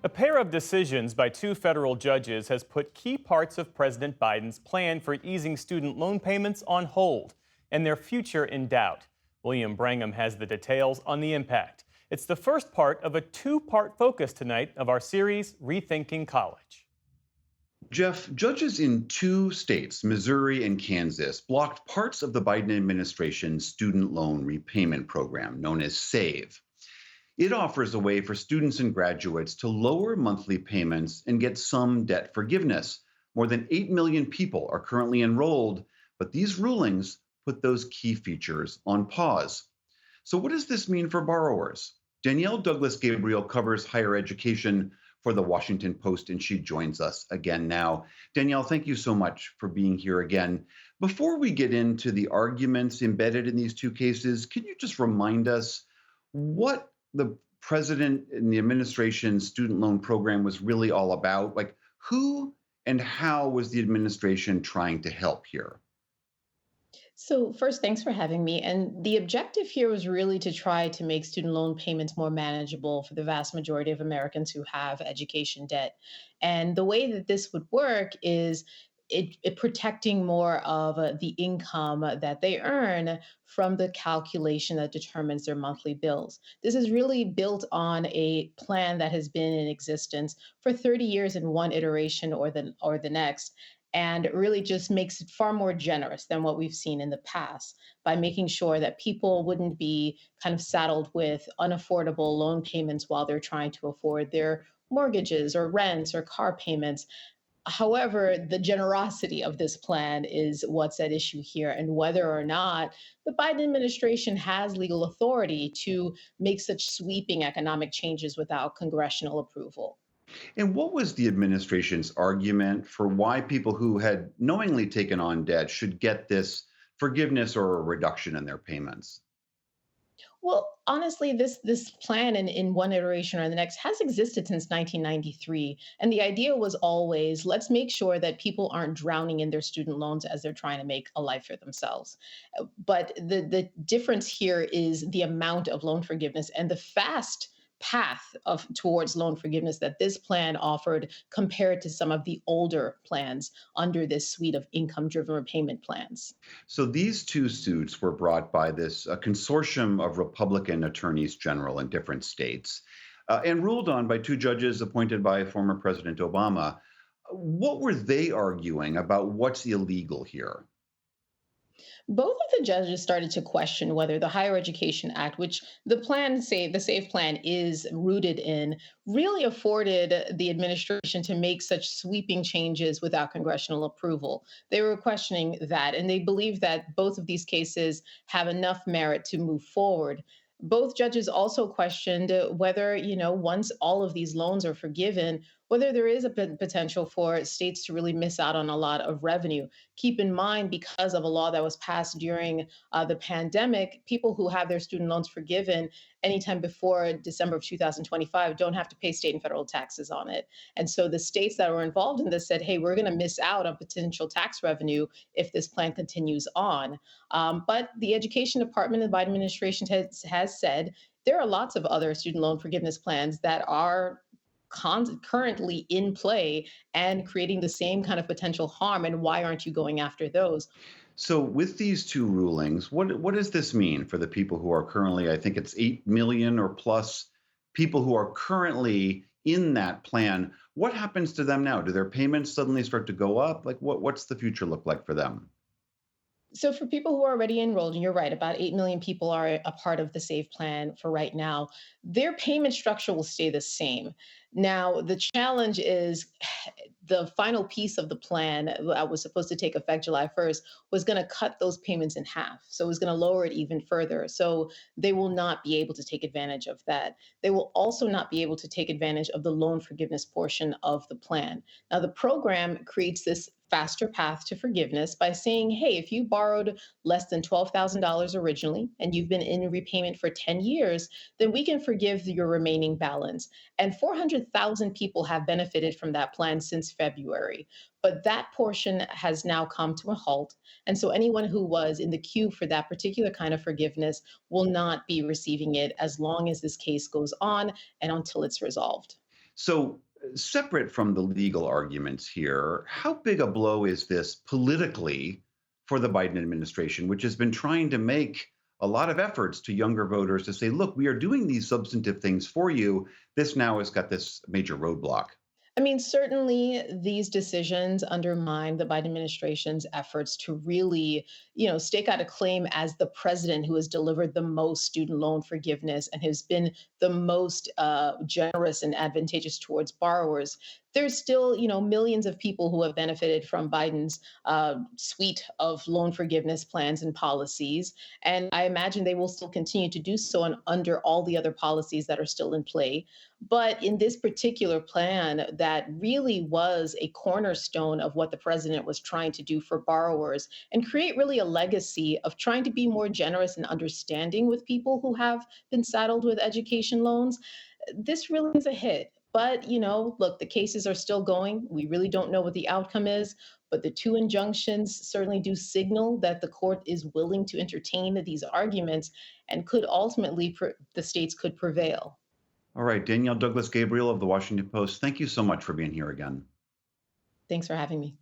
A pair of decisions by two federal judges has put key parts of President Biden's plan for easing student loan payments on hold and their future in doubt. William Brangham has the details on the impact. It's the first part of a two-part focus tonight of our series, Rethinking College. Jeff, judges in two states, Missouri and Kansas, blocked parts of the Biden administration's student loan repayment program, known as SAVE. It offers a way for students and graduates to lower monthly payments and get some debt forgiveness. More than 8 million people are currently enrolled, but these rulings put those key features on pause. So, what does this mean for borrowers? Danielle Douglas Gabriel covers higher education for the Washington Post, and she joins us again now. Danielle, thank you so much for being here again. Before we get into the arguments embedded in these two cases, can you just remind us what the president and the administration's student loan program was really all about? Like, who and how was the administration trying to help here? So, first, thanks for having me. And the objective here was really to try to make student loan payments more manageable for the vast majority of Americans who have education debt. And the way that this would work is it protecting more of the income that they earn from the calculation that determines their monthly bills. This is really built on a plan that has been in existence for 30 years in one iteration or the next, and really just makes it far more generous than what we've seen in the past by making sure that people wouldn't be kind of saddled with unaffordable loan payments while they're trying to afford their mortgages or rents or car payments. However, the generosity of this plan is what's at issue here, and whether or not the Biden administration has legal authority to make such sweeping economic changes without congressional approval. And what was the administration's argument for why people who had knowingly taken on debt should get this forgiveness or a reduction in their payments? Well, honestly, this plan in one iteration or the next has existed since 1993, and the idea was always let's make sure that people aren't drowning in their student loans as they're trying to make a life for themselves. But the difference here is the amount of loan forgiveness and the fast path of towards loan forgiveness that this plan offered compared to some of the older plans under this suite of income driven repayment plans. So these two suits were brought by this consortium of Republican attorneys general in different states and ruled on by two judges appointed by former President Obama. What were they arguing about what's illegal here? Both of the judges started to question whether the Higher Education Act, which the SAFE plan is rooted in, really afforded the administration to make such sweeping changes without congressional approval. They were questioning that, and they believe that both of these cases have enough merit to move forward. Both judges also questioned whether, once all of these loans are forgiven, whether there is a potential for states to really miss out on a lot of revenue. Keep in mind, because of a law that was passed during the pandemic, people who have their student loans forgiven anytime before December of 2025 don't have to pay state and federal taxes on it. And so the states that were involved in this said, hey, we're going to miss out on potential tax revenue if this plan continues on. But the Education Department of the Biden administration has said there are lots of other student loan forgiveness plans that are currently in play and creating the same kind of potential harm. And why aren't you going after those? So with these two rulings, what does this mean for the people who are currently, I think it's 8 million or plus people who are currently in that plan? What happens to them now? Do their payments suddenly start to go up? Like what's the future look like for them? So for people who are already enrolled, and you're right, about 8 million people are a part of the SAVE plan for right now, their payment structure will stay the same. Now, the challenge is the final piece of the plan that was supposed to take effect July 1st was going to cut those payments in half. So it was going to lower it even further. So they will not be able to take advantage of that. They will also not be able to take advantage of the loan forgiveness portion of the plan. Now, the program creates this faster path to forgiveness by saying, hey, if you borrowed less than $12,000 originally and you've been in repayment for 10 years, then we can forgive your remaining balance. And 400,000 people have benefited from that plan since February. But that portion has now come to a halt. And so anyone who was in the queue for that particular kind of forgiveness will not be receiving it as long as this case goes on and until it's resolved. So, separate from the legal arguments here, how big a blow is this politically for the Biden administration, which has been trying to make a lot of efforts to younger voters to say, look, we are doing these substantive things for you. This now has got this major roadblock. I mean, certainly these decisions undermine the Biden administration's efforts to really, stake out a claim as the president who has delivered the most student loan forgiveness and has been the most generous and advantageous towards borrowers. There's still, millions of people who have benefited from Biden's suite of loan forgiveness plans and policies, and I imagine they will still continue to do so under all the other policies that are still in play. But in this particular plan, that really was a cornerstone of what the president was trying to do for borrowers and create really a legacy of trying to be more generous and understanding with people who have been saddled with education loans. This really is a hit. But, look, the cases are still going. We really don't know what the outcome is. But the two injunctions certainly do signal that the court is willing to entertain these arguments and could ultimately, the states could prevail. All right, Danielle Douglas Gabriel of the Washington Post, thank you so much for being here again. Thanks for having me.